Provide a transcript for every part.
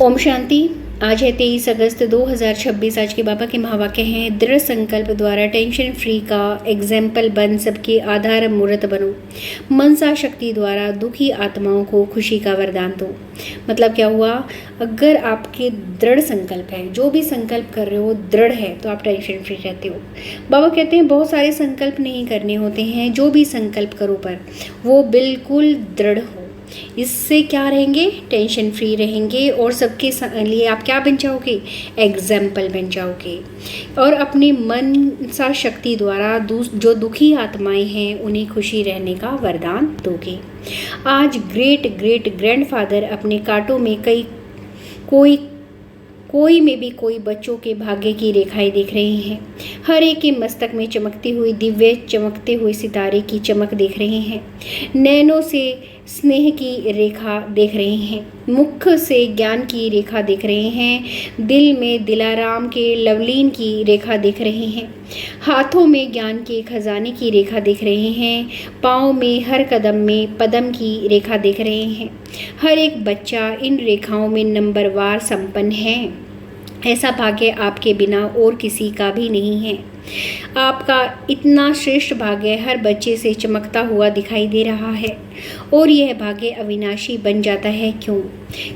ओम शांति। आज है 23 अगस्त 2026। आज के बाबा के महावाक्य हैं, दृढ़ संकल्प द्वारा टेंशन फ्री का एग्जाम्पल बन सबके आधार मूर्त बनो। मनसा शक्ति द्वारा दुखी आत्माओं को खुशी का वरदान दो। मतलब क्या हुआ? अगर आपके दृढ़ संकल्प है, जो भी संकल्प कर रहे हो दृढ़ है, तो आप टेंशन फ्री रहते हो। बाबा कहते हैं बहुत सारे संकल्प नहीं करने होते हैं, जो भी संकल्प करो पर वो बिल्कुल दृढ़ हो। इससे क्या रहेंगे? टेंशन फ्री रहेंगे और सबके लिए आप क्या बन जाओगे? एग्जाम्पल बन जाओगे। और अपने मन सा शक्ति द्वारा जो दुखी आत्माएं हैं उन्हें खुशी रहने का वरदान दोगे। आज ग्रेट ग्रेट ग्रैंडफादर अपने कांटों में कोई में भी कोई बच्चों के भाग्य की रेखाएं देख रहे हैं। हर एक के मस्तक में चमकती हुई दिव्य चमकते हुए सितारे की चमक देख रहे हैं। नैनों से स्नेह की रेखा देख रहे हैं। मुख से ज्ञान की रेखा देख रहे हैं। दिल में दिलाराम के लवलीन की रेखा देख रहे हैं। हाथों में ज्ञान के खजाने की रेखा देख रहे हैं। पाँव में हर कदम में पदम की रेखा देख रहे हैं। हर एक बच्चा इन रेखाओं में नंबरवार संपन्न है। ऐसा भाग्य आपके बिना और किसी का भी नहीं है। आपका इतना श्रेष्ठ भाग्य हर बच्चे से चमकता हुआ दिखाई दे रहा है और यह भाग्य अविनाशी बन जाता है। क्यों?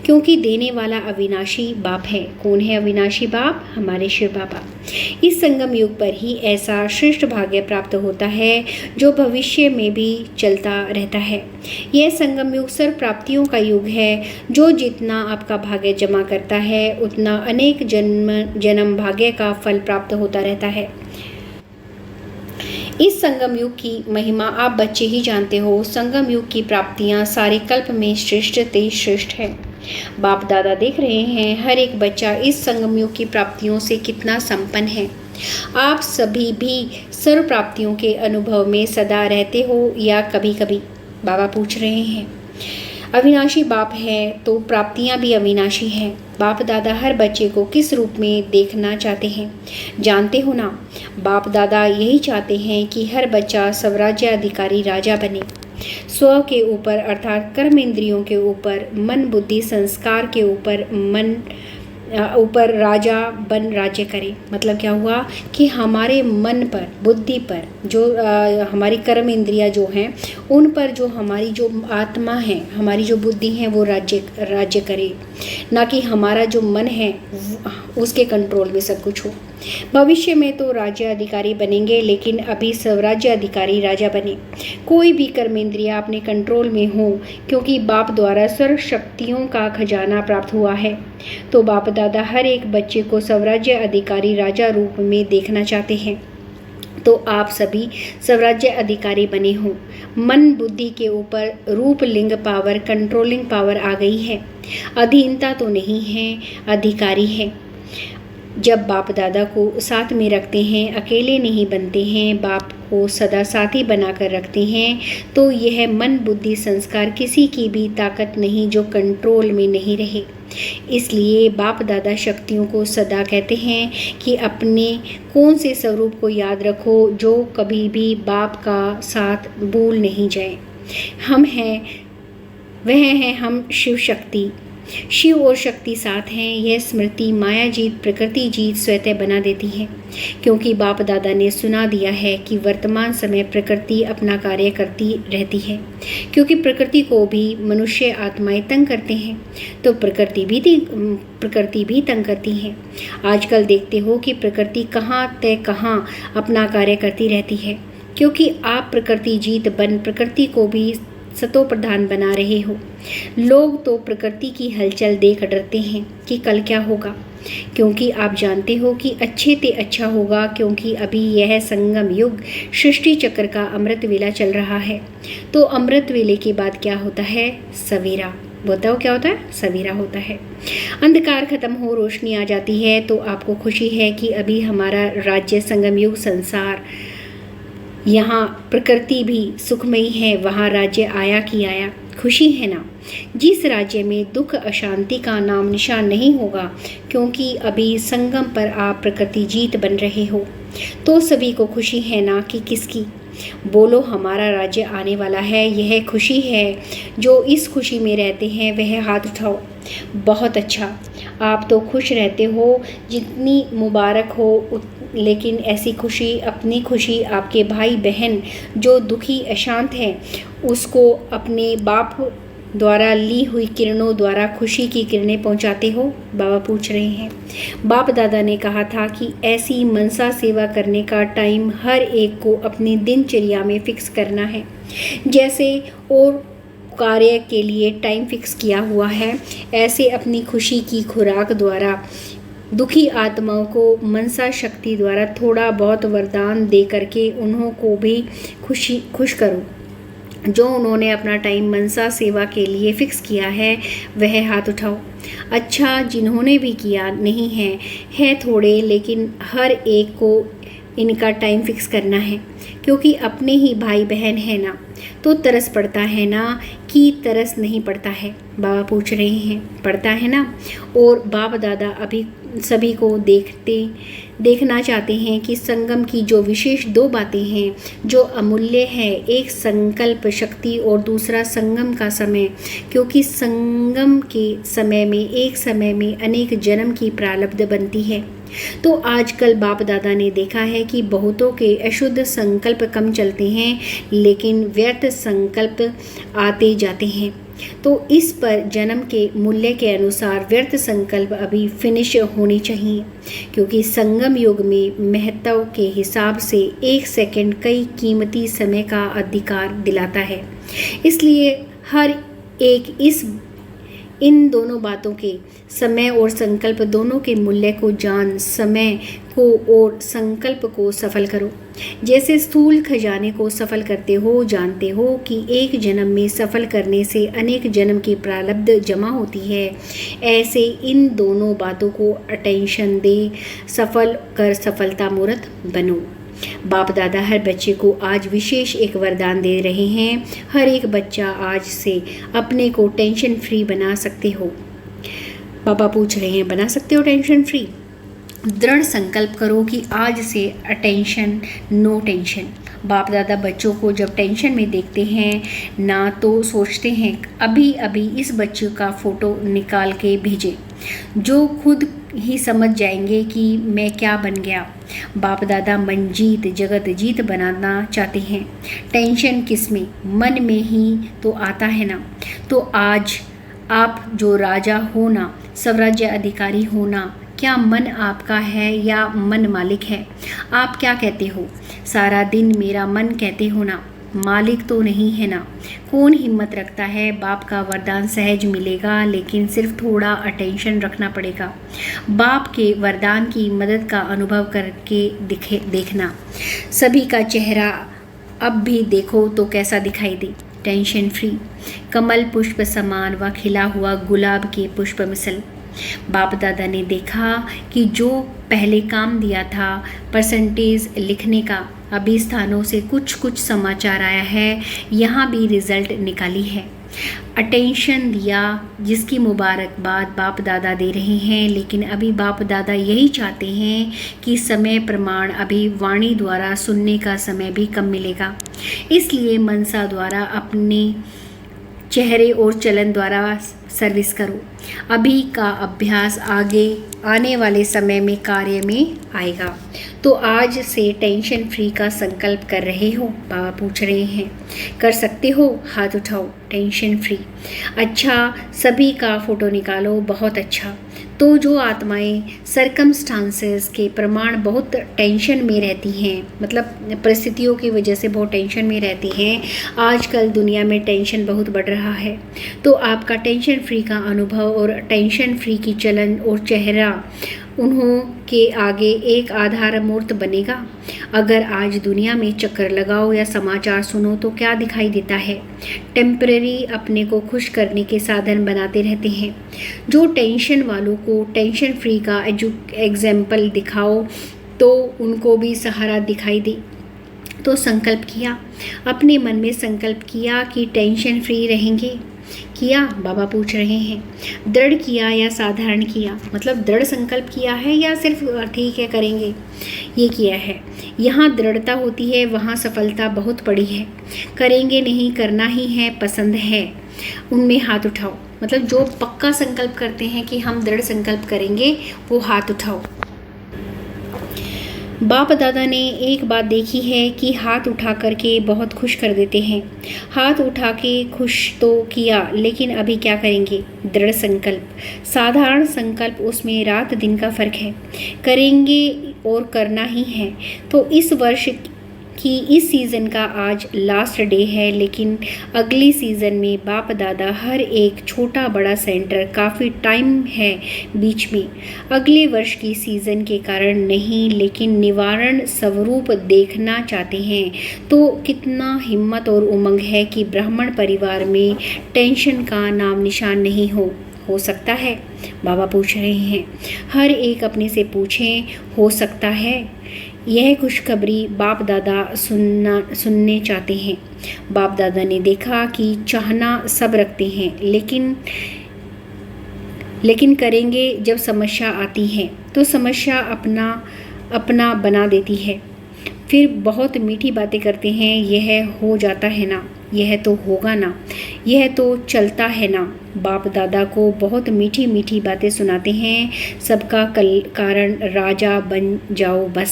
क्योंकि देने वाला अविनाशी बाप है। कौन है अविनाशी बाप? हमारे शिव बाबा। इस संगम युग पर ही ऐसा श्रेष्ठ भाग्य प्राप्त होता है जो भविष्य में भी चलता रहता है। यह संगम युग सर्व प्राप्तियों का युग है। जो जितना आपका भाग्य जमा करता है उतना अनेक जन्म भाग्य का फल प्राप्त होता रहता है। इस संगम युग की महिमा आप बच्चे ही जानते हो। संगम युग की प्राप्तियां सारे कल्प में श्रेष्ठ ते श्रेष्ठ है। बाप दादा देख रहे हैं हर एक बच्चा इस संगम युग की प्राप्तियों से कितना संपन्न है। आप सभी भी सर्व प्राप्तियों के अनुभव में सदा रहते हो या कभी कभी? बाबा पूछ रहे हैं। अविनाशी बाप है तो प्राप्तियां भी अविनाशी हैं। बाप दादा हर बच्चे को किस रूप में देखना चाहते हैं जानते हो ना? बाप दादा यही चाहते हैं कि हर बच्चा स्वराज्य अधिकारी राजा बने। स्व के ऊपर अर्थात कर्म इंद्रियों के ऊपर, मन बुद्धि संस्कार के ऊपर राजा बन राज्य करे। मतलब क्या हुआ कि हमारे मन पर, बुद्धि पर, जो हमारी कर्म इंद्रियां जो हैं उन पर जो हमारी जो आत्मा है, हमारी जो बुद्धि है वो राज्य करे, ना कि हमारा जो मन है उसके कंट्रोल में सब कुछ हो। भविष्य में तो राज्य अधिकारी बनेंगे, लेकिन अभी स्वराज्य अधिकारी राजा बने। कोई भी कर्म इंद्रिया अपने कंट्रोल में हो, क्योंकि बाप द्वारा सर्व शक्तियों का खजाना प्राप्त हुआ है। तो बाप दादा हर एक बच्चे को स्वराज्य अधिकारी राजा रूप में देखना चाहते हैं। तो आप सभी स्वराज्य अधिकारी बने हो। मन बुद्धि के ऊपर रूप लिंग पावर, कंट्रोलिंग पावर आ गई है। अधीनता तो नहीं है, अधिकारी है। जब बाप दादा को साथ में रखते हैं, अकेले नहीं बनते हैं, बाप को सदा साथी बनाकर रखते हैं, तो यह मन बुद्धि संस्कार किसी की भी ताकत नहीं जो कंट्रोल में नहीं रहे। इसलिए बाप दादा शक्तियों को सदा कहते हैं कि अपने कौन से स्वरूप को याद रखो जो कभी भी बाप का साथ भूल नहीं जाए। हम हैं, वह हैं हम शिव शक्ति। शिव और शक्ति साथ हैं। यह स्मृति माया जीत प्रकृति जीत स्वतः बना देती है, क्योंकि बाप दादा ने सुना दिया है कि वर्तमान समय प्रकृति अपना कार्य करती रहती है। क्योंकि प्रकृति को भी मनुष्य आत्माएं तंग करते हैं, तो प्रकृति भी तंग करती हैं। आजकल देखते हो कि प्रकृति कहाँ अपना कार्य करती रहती है, क्योंकि आप प्रकृति जीत बन प्रकृति को भी सतो प्रधान बना रहे हो। लोग तो प्रकृति की हलचल देख डरते हैं कि कल क्या होगा, क्योंकि आप जानते हो कि अच्छे ते अच्छा होगा, क्योंकि अभी यह संगम युग सृष्टि चक्र का अमृत वेला चल रहा है। तो अमृत वेले के बाद क्या होता है? सवेरा। बताओ क्या होता है? सवेरा होता है। अंधकार खत्म हो, रोशनी आ जाती है। तो आपको खुशी है कि अभी हमारा राज्य संगम युग संसार, यहाँ प्रकृति भी सुखमयी है, वहाँ राज्य आया कि आया। खुशी है ना? जिस राज्य में दुख अशांति का नाम निशान नहीं होगा, क्योंकि अभी संगम पर आप प्रकृति जीत बन रहे हो। तो सभी को खुशी है ना कि किसकी? बोलो हमारा राज्य आने वाला है, यह खुशी है। जो इस खुशी में रहते हैं वह हाथ उठाओ। बहुत अच्छा, आप तो खुश रहते हो, जितनी मुबारक हो। लेकिन ऐसी खुशी, अपनी खुशी आपके भाई बहन जो दुखी अशांत हैं उसको अपने बाप द्वारा ली हुई किरणों द्वारा खुशी की किरणें पहुंचाते हो? बाबा पूछ रहे हैं। बाप दादा ने कहा था कि ऐसी मनसा सेवा करने का टाइम हर एक को अपनी दिनचर्या में फिक्स करना है। जैसे और कार्य के लिए टाइम फिक्स किया हुआ है, ऐसे अपनी खुशी की खुराक द्वारा दुखी आत्माओं को मनसा शक्ति द्वारा थोड़ा बहुत वरदान दे करके उन्हों को भी खुश करो। जो उन्होंने अपना टाइम मनसा सेवा के लिए फ़िक्स किया है वह हाथ उठाओ। अच्छा, जिन्होंने भी किया नहीं है थोड़े, लेकिन हर एक को इनका टाइम फ़िक्स करना है, क्योंकि अपने ही भाई बहन है ना, तो तरस पड़ता है ना कि तरस नहीं पड़ता है? बाबा पूछ रहे हैं, पड़ता है ना। और बाप दादा अभी सभी को देखना चाहते हैं कि संगम की जो विशेष दो बातें हैं जो अमूल्य है, एक संकल्प शक्ति और दूसरा संगम का समय, क्योंकि संगम के समय में एक समय में अनेक जन्म की प्रारब्ध बनती है। तो आजकल बाप दादा ने देखा है कि बहुतों के अशुद्ध संकल्प कम चलते हैं, लेकिन व्यर्थ संकल्प आते जाते हैं। तो इस पर जन्म के मूल्य के अनुसार व्यर्थ संकल्प अभी फिनिश होनी चाहिए, क्योंकि संगम युग में महत्व के हिसाब से एक सेकंड कई कीमती समय का अधिकार दिलाता है। इसलिए हर एक इन दोनों बातों के, समय और संकल्प दोनों के मूल्य को जान समय को और संकल्प को सफल करो। जैसे स्थूल खजाने को सफल करते हो, जानते हो कि एक जन्म में सफल करने से अनेक जन्म की प्रारब्ध जमा होती है, ऐसे इन दोनों बातों को अटेंशन दे सफल कर सफलता मूर्त बनो। बाप दादा हर बच्चे को आज विशेष एक वरदान दे रहे हैं। हर एक बच्चा आज से अपने को टेंशन फ्री बना सकते हो। पापा पूछ रहे हैं, बना सकते हो टेंशन फ्री? दृढ़ संकल्प करो कि आज से अटेंशन, नो टेंशन। बाप दादा बच्चों को जब टेंशन में देखते हैं ना, तो सोचते हैं अभी अभी इस बच्चे का फ़ोटो निकाल के भेजें, जो खुद ही समझ जाएंगे कि मैं क्या बन गया। बाप दादा मन जीत जगत जीत बनाना चाहते हैं। टेंशन किस में? मन में ही तो आता है ना। तो आज आप जो राजा हो ना, स्वराज्य अधिकारी हो ना, क्या मन आपका है या मन मालिक है? आप क्या कहते हो? सारा दिन मेरा मन कहते हो ना, मालिक तो नहीं है ना। कौन हिम्मत रखता है? बाप का वरदान सहज मिलेगा, लेकिन सिर्फ थोड़ा अटेंशन रखना पड़ेगा। बाप के वरदान की मदद का अनुभव करके देखना। सभी का चेहरा अब भी देखो तो कैसा दिखाई दे? टेंशन फ्री, कमल पुष्प समान व खिला हुआ गुलाब के पुष्प मिसल। बाप दादा ने देखा कि जो पहले काम दिया था परसेंटेज लिखने का, अभी स्थानों से कुछ समाचार आया है, यहाँ भी रिज़ल्ट निकाली है। अटेंशन दिया जिसकी मुबारकबाद बाप दादा दे रहे हैं, लेकिन अभी बाप दादा यही चाहते हैं कि समय प्रमाण अभी वाणी द्वारा सुनने का समय भी कम मिलेगा। इसलिए मनसा द्वारा अपने चेहरे और चलन द्वारा सर्विस करो। अभी का अभ्यास आगे आने वाले समय में कार्य में आएगा। तो आज से टेंशन फ्री का संकल्प कर रहे हो? बाबा पूछ रहे हैं, कर सकते हो? हाथ उठाओ। Tension free. अच्छा, सभी का फ़ोटो निकालो। बहुत अच्छा। तो जो आत्माएं सरकमस्टांसेस के प्रमाण बहुत टेंशन में रहती हैं, मतलब परिस्थितियों की वजह से बहुत टेंशन में रहती हैं, आजकल दुनिया में टेंशन बहुत बढ़ रहा है, तो आपका टेंशन फ्री का अनुभव और टेंशन फ्री की चलन और चेहरा उन्हों के आगे एक आधार मूर्त बनेगा। अगर आज दुनिया में चक्कर लगाओ या समाचार सुनो तो क्या दिखाई देता है? टेम्परेरी अपने को खुश करने के साधन बनाते रहते हैं। जो टेंशन वालों को टेंशन फ्री का एग्जाम्पल दिखाओ तो उनको भी सहारा दिखाई दे। तो संकल्प किया, अपने मन में संकल्प किया कि टेंशन फ्री रहेंगे। किया, बाबा पूछ रहे हैं। दृढ़ किया या साधारण किया, मतलब दृढ़ संकल्प किया है या सिर्फ ठीक है करेंगे ये किया है। यहाँ दृढ़ता होती है, वहाँ सफलता बहुत बड़ी है। करेंगे नहीं, करना ही है, पसंद है, उनमें हाथ उठाओ। मतलब जो पक्का संकल्प करते हैं कि हम दृढ़ संकल्प करेंगे, वो हाथ उठाओ। बाप दादा ने एक बात देखी है कि हाथ उठा करके बहुत खुश कर देते हैं। हाथ उठा के खुश तो किया, लेकिन अभी क्या करेंगे? दृढ़ संकल्प। साधारण संकल्प, उसमें रात दिन का फर्क है। करेंगे और करना ही है। तो इस वर्ष कि इस सीज़न का आज लास्ट डे है, लेकिन अगली सीज़न में बाप दादा हर एक छोटा बड़ा सेंटर, काफ़ी टाइम है बीच में, अगले वर्ष की सीज़न के कारण नहीं, लेकिन निवारण स्वरूप देखना चाहते हैं। तो कितना हिम्मत और उमंग है कि ब्राह्मण परिवार में टेंशन का नाम निशान नहीं हो सकता है? बाबा पूछ रहे हैं। हर एक अपने से पूछें, हो सकता है? यह खुशखबरी बाप दादा सुनने चाहते हैं। बाप दादा ने देखा कि चाहना सब रखते हैं, लेकिन करेंगे जब समस्या आती है तो समस्या अपना बना देती है। फिर बहुत मीठी बातें करते हैं, यह हो जाता है ना, यह तो होगा ना, यह तो चलता है ना। बाप दादा को बहुत मीठी मीठी बातें सुनाते हैं। सबका कारण राजा बन जाओ बस,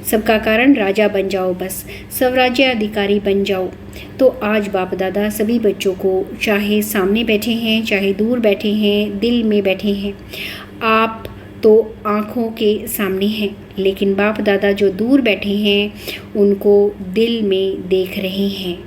सबका कारण राजा बन जाओ बस, स्वराज्य अधिकारी बन जाओ। तो आज बाप दादा सभी बच्चों को, चाहे सामने बैठे हैं चाहे दूर बैठे हैं, दिल में बैठे हैं। आप तो आँखों के सामने हैं, लेकिन बाप दादा जो दूर बैठे हैं उनको दिल में देख रहे हैं।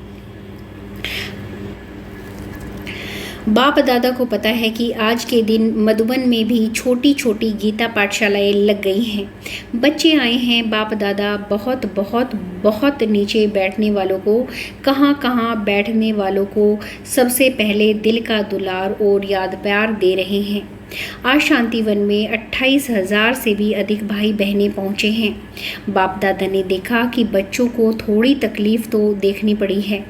बाप दादा को पता है कि आज के दिन मधुबन में भी छोटी छोटी गीता पाठशालाएं लग गई हैं। बच्चे आए हैं। बाप दादा बहुत बहुत बहुत नीचे बैठने वालों को, कहाँ कहाँ बैठने वालों को सबसे पहले दिल का दुलार और याद प्यार दे रहे हैं। आज शांतिवन में 28,000 से भी अधिक भाई बहनें पहुँचे हैं। बाप दादा ने देखा कि बच्चों को थोड़ी तकलीफ़ तो देखनी पड़ी है,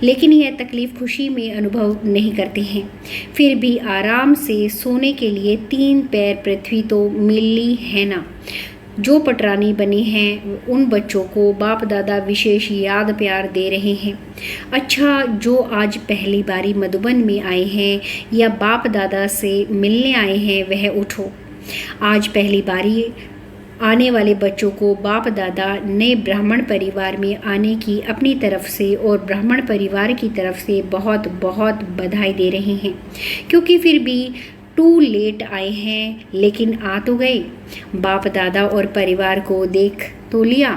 लेकिन यह तकलीफ़ खुशी में अनुभव नहीं करते हैं। फिर भी आराम से सोने के लिए 3 पैर पृथ्वी तो मिली है ना। जो पटरानी बने हैं उन बच्चों को बाप दादा विशेष याद प्यार दे रहे हैं। अच्छा, जो आज पहली बारी मधुबन में आए हैं या बाप दादा से मिलने आए हैं, वह उठो। आज पहली बारी आने वाले बच्चों को बाप दादा नए ब्राह्मण परिवार में आने की अपनी तरफ से और ब्राह्मण परिवार की तरफ से बहुत बहुत बधाई दे रहे हैं, क्योंकि फिर भी टू लेट आए हैं, लेकिन आ तो गए। बाप दादा और परिवार को देख तो लिया।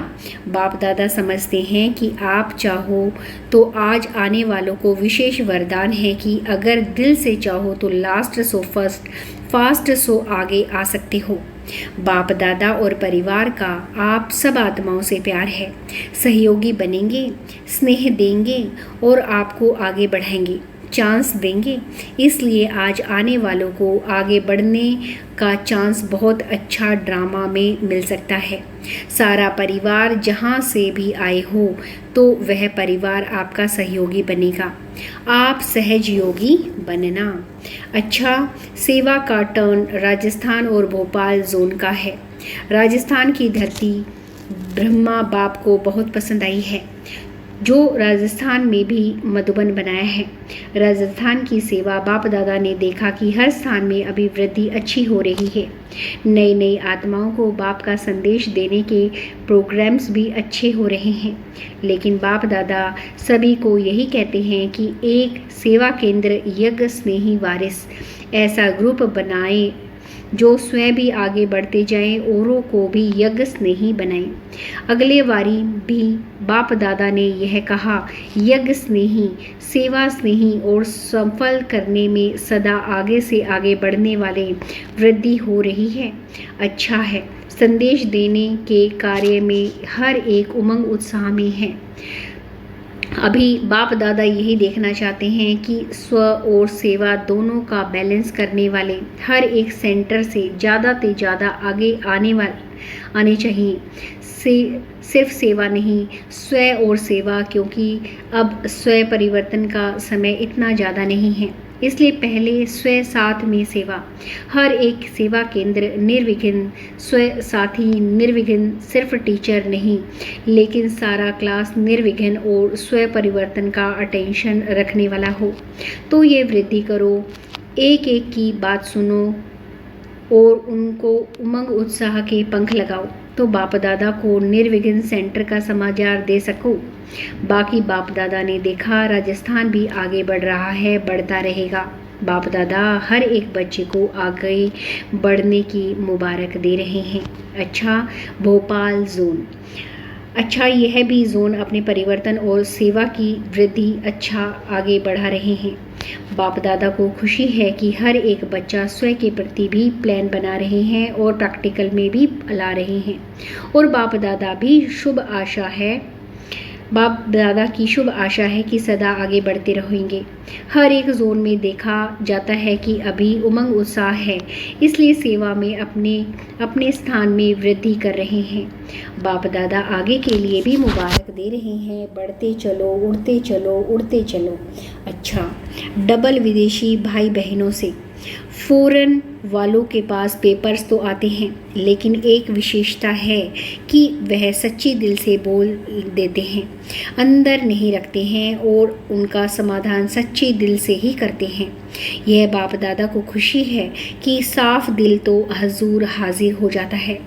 बाप दादा समझते हैं कि आप चाहो तो आज आने वालों को विशेष वरदान है कि अगर दिल से चाहो तो last so first, fast so आगे आ सकते हो। बाप दादा और परिवार का आप सब आत्माओं से प्यार है। सहयोगी बनेंगे, स्नेह देंगे और आपको आगे बढ़ाएंगे, चांस देंगे। इसलिए आज आने वालों को आगे बढ़ने का चांस बहुत अच्छा ड्रामा में मिल सकता है। सारा परिवार जहाँ से भी आए हो तो वह परिवार आपका सहयोगी बनेगा। आप सहयोगी बनना। अच्छा, सेवा का टर्न राजस्थान और भोपाल जोन का है। राजस्थान की धरती ब्रह्मा बाप को बहुत पसंद आई है, जो राजस्थान में भी मधुबन बनाया है। राजस्थान की सेवा बाप दादा ने देखा कि हर स्थान में अभिवृद्धि अच्छी हो रही है। नई नई आत्माओं को बाप का संदेश देने के प्रोग्राम्स भी अच्छे हो रहे हैं। लेकिन बाप दादा सभी को यही कहते हैं कि एक सेवा केंद्र यज्ञ स्नेही वारिस ऐसा ग्रुप बनाएं जो स्वयं भी आगे बढ़ते जाएं, औरों को भी यज्ञ स्नेही बनाएं। अगले बारी भी बाप दादा ने यह कहा, यज्ञ स्नेही, सेवा स्नेही और सफल करने में सदा आगे से आगे बढ़ने वाले वृद्धि हो रही है। अच्छा है, संदेश देने के कार्य में हर एक उमंग उत्साह में है। अभी बाप दादा यही देखना चाहते हैं कि स्व और सेवा दोनों का बैलेंस करने वाले हर एक सेंटर से ज़्यादा आगे आने चाहिए। सिर्फ सेवा नहीं, स्व और सेवा, क्योंकि अब स्व परिवर्तन का समय इतना ज़्यादा नहीं है, इसलिए पहले स्व साथ में सेवा। हर एक सेवा केंद्र निर्विघ्न, स्व साथी निर्विघ्न, सिर्फ टीचर नहीं लेकिन सारा क्लास निर्विघ्न और स्व परिवर्तन का अटेंशन रखने वाला हो। तो ये वृद्धि करो, एक एक की बात सुनो और उनको उमंग उत्साह के पंख लगाओ, तो बाप दादा को निर्विघ्न सेंटर का समाचार दे सको। बाकी बाप दादा ने देखा राजस्थान भी आगे बढ़ रहा है, बढ़ता रहेगा। बाप दादा हर एक बच्चे को आगे बढ़ने की मुबारक दे रहे हैं। अच्छा, भोपाल जोन, अच्छा यह भी जोन अपने परिवर्तन और सेवा की वृद्धि अच्छा आगे बढ़ा रहे हैं। बाप दादा को खुशी है कि हर एक बच्चा स्व के प्रति भी प्लान बना रहे हैं और प्रैक्टिकल में भी ला रहे हैं, और बाप दादा की शुभ आशा है कि सदा आगे बढ़ते रहेंगे। हर एक जोन में देखा जाता है कि अभी उमंग उत्साह है, इसलिए सेवा में अपने स्थान में वृद्धि कर रहे हैं। बाप दादा आगे के लिए भी मुबारक दे रहे हैं। बढ़ते चलो, उड़ते चलो, उड़ते चलो। अच्छा, डबल विदेशी भाई बहनों से फॉरेन वालों के पास पेपर्स तो आते हैं, लेकिन एक विशेषता है कि वह सच्चे दिल से बोल देते हैं, अंदर नहीं रखते हैं और उनका समाधान सच्चे दिल से ही करते हैं। यह बाप दादा को खुशी है कि साफ दिल तो हजूर हाजिर हो जाता है।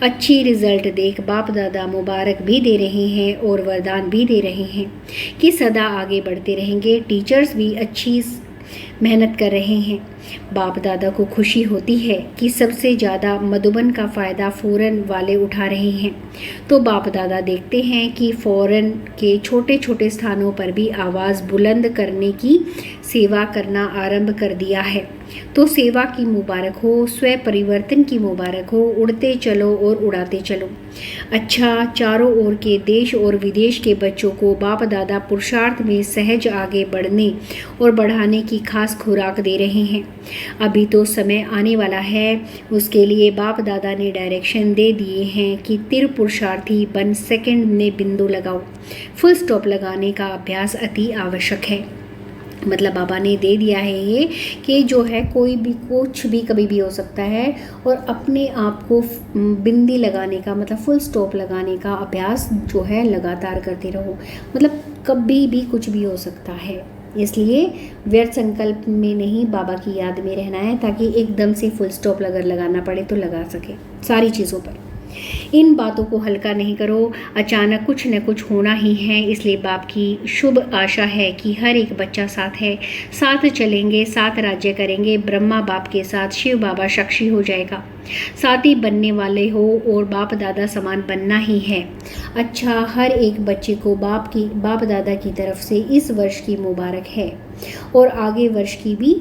अच्छी रिजल्ट देख बाप दादा मुबारक भी दे रहे हैं और वरदान भी दे रहे हैं कि सदा आगे बढ़ते रहेंगे। टीचर्स भी अच्छी मेहनत कर रहे हैं। बाप दादा को खुशी होती है कि सबसे ज़्यादा मधुबन का फ़ायदा फ़ॉरेन वाले उठा रहे हैं। तो बाप दादा देखते हैं कि फ़ॉरेन के छोटे छोटे स्थानों पर भी आवाज़ बुलंद करने की सेवा करना आरंभ कर दिया है। तो सेवा की मुबारक हो, स्व परिवर्तन की मुबारक हो। उड़ते चलो और उड़ाते चलो। अच्छा, चारों ओर के देश और विदेश के बच्चों को बाप दादा पुरुषार्थ में सहज आगे बढ़ने और बढ़ाने की खास खुराक दे रहे हैं। अभी तो समय आने वाला है, उसके लिए बाप दादा ने डायरेक्शन दे दिए हैं कि तिर पुरुषार्थी बन सेकंड में बिंदु लगाओ। फुल स्टॉप लगाने का अभ्यास अति आवश्यक है। मतलब बाबा ने दे दिया है ये कि जो है कोई भी कुछ भी कभी भी हो सकता है, और अपने आप को बिंदी लगाने का मतलब फुल स्टॉप लगाने का अभ्यास जो है लगातार करते रहो। मतलब कभी भी कुछ भी हो सकता है, इसलिए व्यर्थ संकल्प में नहीं, बाबा की याद में रहना है, ताकि एकदम से फुल स्टॉप अगर लगाना पड़े तो लगा सके सारी चीज़ों पर। इन बातों को हल्का नहीं करो, अचानक कुछ न कुछ होना ही है, इसलिए बाप की शुभ आशा है कि हर एक बच्चा साथ है, साथ चलेंगे, साथ राज्य करेंगे। ब्रह्मा बाप के साथ शिव बाबा साक्षी हो जाएगा। साथी बनने वाले हो और बाप दादा समान बनना ही है। अच्छा, हर एक बच्चे को बाप दादा की तरफ से इस वर्ष की मुबारक है और आगे वर्ष की भी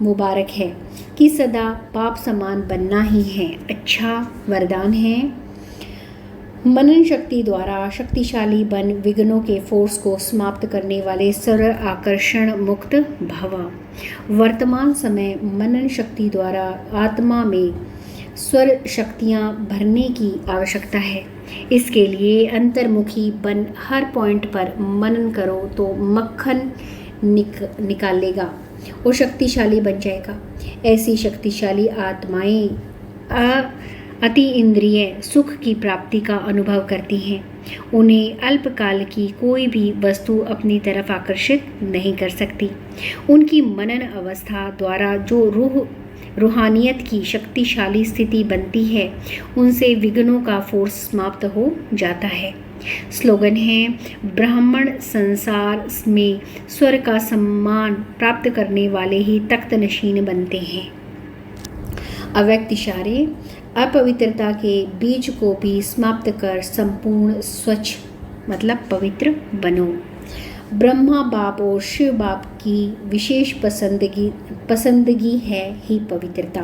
मुबारक है कि सदा बाप समान बनना ही है। अच्छा, वरदान है, मनन शक्ति द्वारा शक्तिशाली बन विघ्नों के फोर्स को समाप्त करने वाले सर्व आकर्षण मुक्त भव। वर्तमान समय मनन शक्ति द्वारा आत्मा में स्वर शक्तियाँ भरने की आवश्यकता है। इसके लिए अंतर्मुखी बन हर पॉइंट पर मनन करो तो मक्खन निकालेगा और शक्तिशाली बन जाएगा। ऐसी शक्तिशाली आत्माएं अति इंद्रिय सुख की प्राप्ति का अनुभव करती हैं। उन्हें अल्पकाल की कोई भी वस्तु अपनी तरफ आकर्षित नहीं कर सकती। उनकी मनन अवस्था द्वारा जो रूहानियत की शक्तिशाली स्थिति बनती है, उनसे विघ्नों का फोर्स समाप्त हो जाता है। स्लोगन है, ब्राह्मण संसार में स्वर का सम्मान प्राप्त करने वाले ही तख्त नशीन बनते हैं। अव्यक्त इशारे, अपवित्रता के बीज को भी समाप्त कर संपूर्ण स्वच्छ मतलब पवित्र बनो। ब्रह्मा बाप और शिव बाप की विशेष पसंदगी है ही पवित्रता,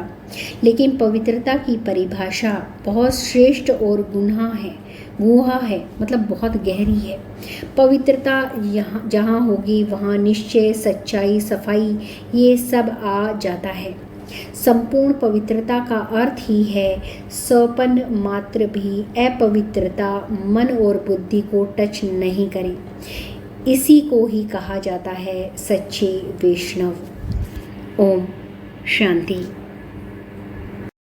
लेकिन पवित्रता की परिभाषा बहुत श्रेष्ठ और गुनाह है। गुहा है, मतलब बहुत गहरी है। पवित्रता यहाँ जहाँ होगी वहाँ निश्चय, सच्चाई, सफाई ये सब आ जाता है। संपूर्ण पवित्रता का अर्थ ही है सौपन मात्र भी अपवित्रता मन और बुद्धि को टच नहीं करे। इसी को ही कहा जाता है सच्चे वैष्णव। ओम शांति।